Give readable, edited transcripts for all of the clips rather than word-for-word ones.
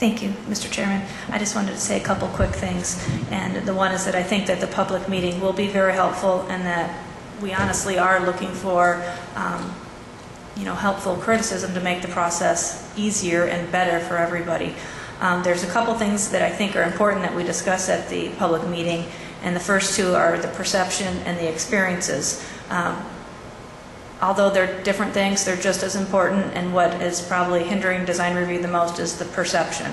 Thank you, Mr. Chairman. I just wanted to say a couple quick things. And the one is that I think that the public meeting will be very helpful and that we honestly are looking for helpful criticism to make the process easier and better for everybody. There's a couple things that I think are important that we discuss at the public meeting, and the first two are the perception and the experiences. Although they're different things, they're just as important, and what is probably hindering design review the most is the perception.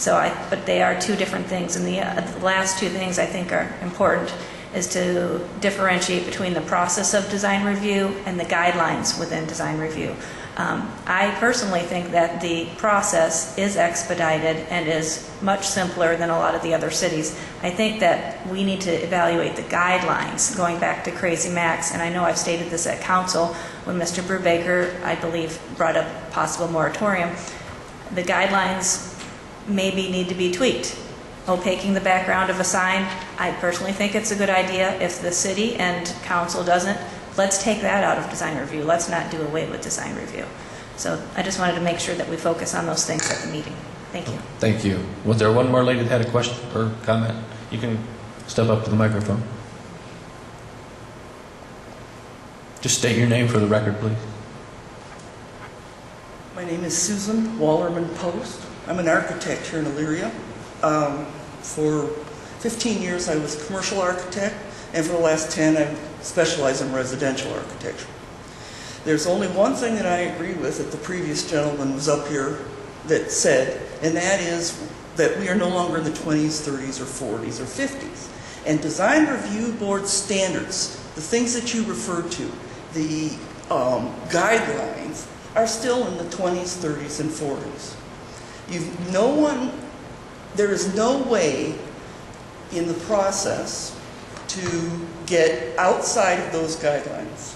But they are two different things, and the last two things I think are important is to differentiate between the process of design review and the guidelines within design review. I personally think that the process is expedited and is much simpler than a lot of the other cities. I think that we need to evaluate the guidelines, going back to Crazy Max, and I know I've stated this at council when Mr. Brubaker, I believe, brought up possible moratorium. The guidelines maybe need to be tweaked. Opaquing the background of a sign, I personally think it's a good idea. If the city and council doesn't, let's take that out of design review. Let's not do away with design review. So I just wanted to make sure that we focus on those things at the meeting. Thank you. Thank you. Was there one more lady that had a question or comment? You can step up to the microphone. Just state your name for the record, please. My name is Susan Wallerman Post. I'm an architect here in Elyria. For 15 years I was a commercial architect, and for the last 10 I specialize in residential architecture. There's only one thing that I agree with that the previous gentleman was up here that said, and that is that we are no longer in the 20s, 30s, or 40s, or 50s. And design review board standards, the things that you referred to, the guidelines, are still in the 20s, 30s, and 40s. There is no way in the process to get outside of those guidelines.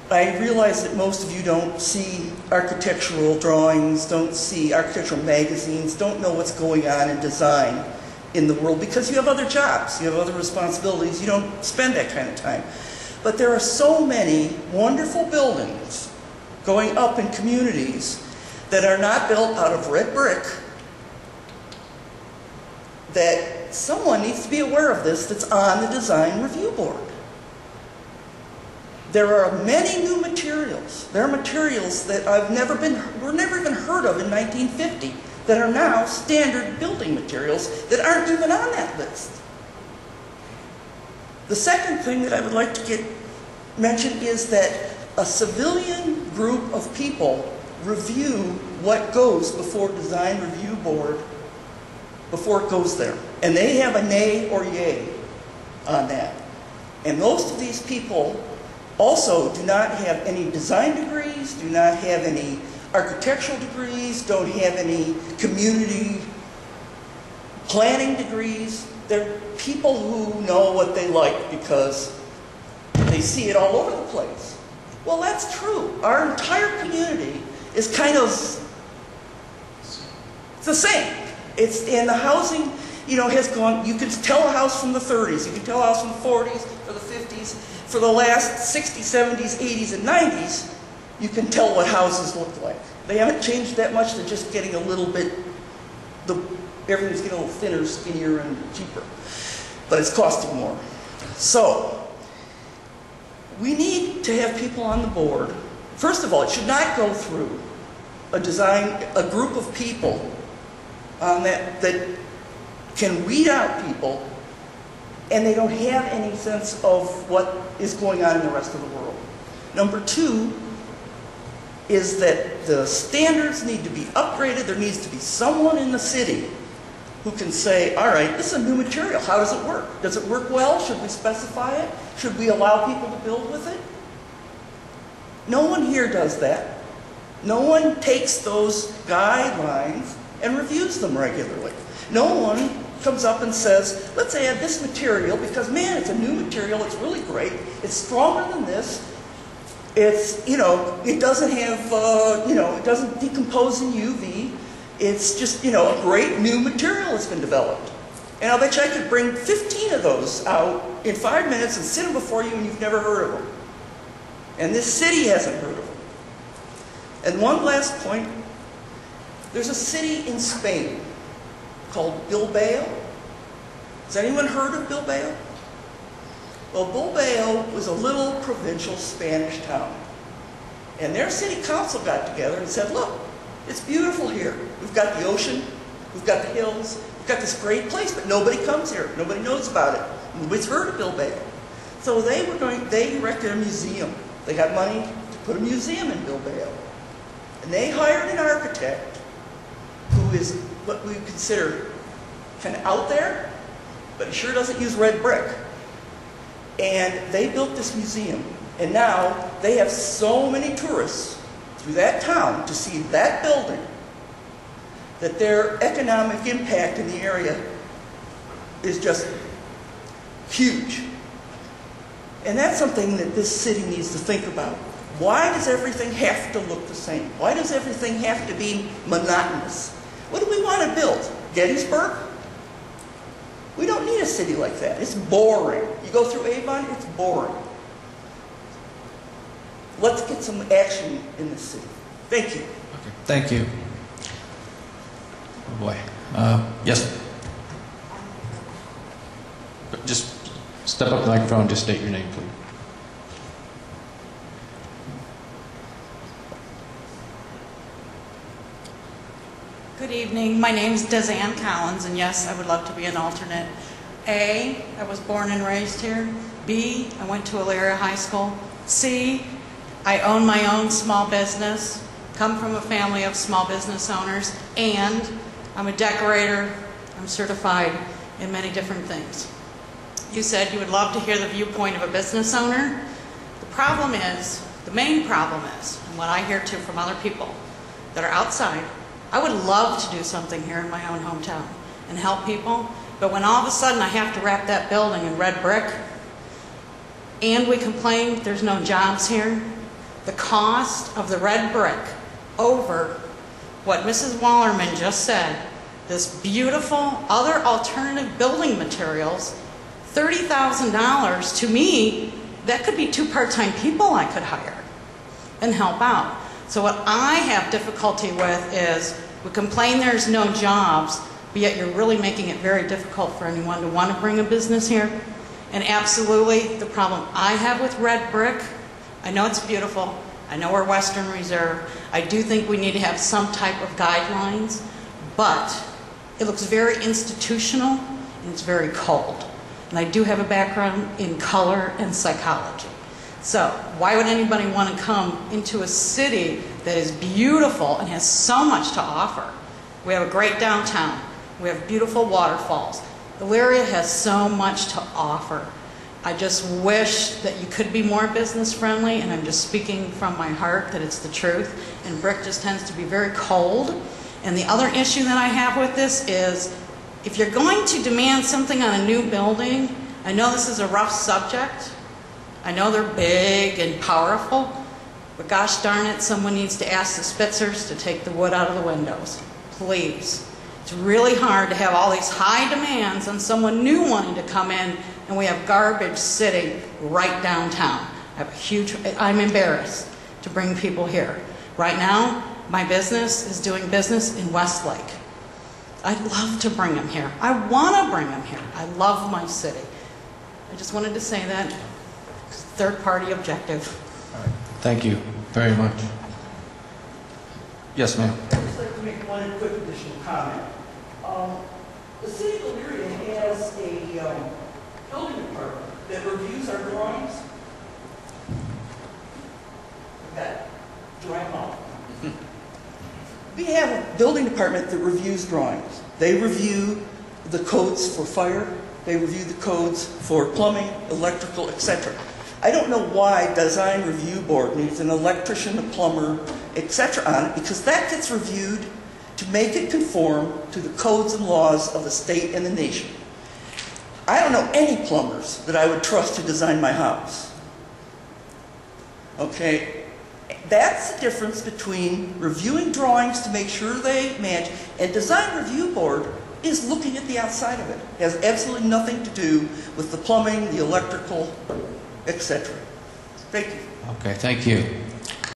I realize that most of you don't see architectural drawings, don't see architectural magazines, don't know what's going on in design in the world because you have other jobs, you have other responsibilities, you don't spend that kind of time. But there are so many wonderful buildings going up in communities that are not built out of red brick, that someone needs to be aware of this that's on the design review board. There are many new materials. There are materials that were never even heard of in 1950 that are now standard building materials that aren't even on that list. The second thing that I would like to get mentioned is that a civilian group of people review what goes before design review board before it goes there. And they have a nay or yay on that. And most of these people also do not have any design degrees, do not have any architectural degrees, don't have any community planning degrees. They're people who know what they like because they see it all over the place. Well, that's true. Our entire community is kind of the same. It's in the housing, has gone, you can tell a house from the 30s, you can tell a house from the 40s, or the 50s, for the last 60s, 70s, 80s, and 90s, you can tell what houses look like. They haven't changed that much, they're just getting a little bit, everything's getting a little thinner, skinnier, and cheaper. But it's costing more. So, we need to have people on the board. First of all, it should not go through a group of people that can weed out people and they don't have any sense of what is going on in the rest of the world. Number two is that the standards need to be upgraded. There needs to be someone in the city who can say, all right, this is a new material. How does it work? Does it work well? Should we specify it? Should we allow people to build with it? No one here does that. No one takes those guidelines and reviews them regularly. No one comes up and says, let's add this material because, man, it's a new material, it's really great, it's stronger than this, it's, it doesn't have, it doesn't decompose in UV, it's just, a great new material that's been developed. And I'll bet you I could bring 15 of those out in 5 minutes and sit them before you and you've never heard of them. And this city hasn't heard of them. And one last point There's a city in Spain called Bilbao. Has anyone heard of Bilbao? Well, Bilbao was a little provincial Spanish town. And their city council got together and said, look, it's beautiful here. We've got the ocean, we've got the hills, we've got this great place, but nobody comes here. Nobody knows about it. Nobody's heard of Bilbao. So they erected a museum. They got money to put a museum in Bilbao. And they hired an architect who is what we consider kind of out there, but he sure doesn't use red brick. And they built this museum. And now they have so many tourists through that town to see that building that their economic impact in the area is just huge. And that's something that this city needs to think about. Why does everything have to look the same? Why does everything have to be monotonous? What do we want to build? Gettysburg? We don't need a city like that. It's boring. You go through Avon, it's boring. Let's get some action in this city. Thank you. Okay. Thank you. Oh boy. Yes. Just step up to the microphone and just state your name, please. Good evening. My name is Dezanne Collins, and yes, I would love to be an alternate. A, I was born and raised here. B, I went to Elyria High School. C, I own my own small business, come from a family of small business owners, and I'm a decorator. I'm certified in many different things. You said you would love to hear the viewpoint of a business owner. The problem is, the main problem is, and what I hear too from other people that are outside, I would love to do something here in my own hometown and help people, but when all of a sudden I have to wrap that building in red brick, and we complain there's no jobs here, the cost of the red brick over what Mrs. Wallerman just said, this beautiful other alternative building materials, $30,000, to me, that could be 2 part-time people I could hire and help out. So what I have difficulty with is we complain there's no jobs, but yet you're really making it very difficult for anyone to want to bring a business here. And absolutely, the problem I have with red brick, I know it's beautiful, I know we're Western Reserve, I do think we need to have some type of guidelines, but it looks very institutional and it's very cold. And I do have a background in color and psychology. So why would anybody want to come into a city that is beautiful and has so much to offer? We have a great downtown. We have beautiful waterfalls. Elyria has so much to offer. I just wish that you could be more business friendly, and I'm just speaking from my heart that it's the truth. And brick just tends to be very cold. And the other issue that I have with this is, if you're going to demand something on a new building, I know this is a rough subject, I know they're big and powerful, but gosh darn it, someone needs to ask the Spitzers to take the wood out of the windows. Please. It's really hard to have all these high demands on someone new wanting to come in, and we have garbage sitting right downtown. I'm embarrassed to bring people here. Right now, my business is doing business in Westlake. I'd love to bring them here. I want to bring them here. I love my city. I just wanted to say that. Third-party objective. All right. Thank you very much. Yes, ma'am. I'd just like to make one quick additional comment. The city of Elyria has a building department that reviews our drawings. That drawing out. We have a building department that reviews drawings. They review the codes for fire. They review the codes for plumbing, electrical, etc. I don't know why Design Review Board needs an electrician, a plumber, etc. on it, because that gets reviewed to make it conform to the codes and laws of the state and the nation. I don't know any plumbers that I would trust to design my house. Okay? That's the difference between reviewing drawings to make sure they match, and Design Review Board is looking at the outside of it. It has absolutely nothing to do with the plumbing, the electrical, etc. Thank you. Okay, thank you.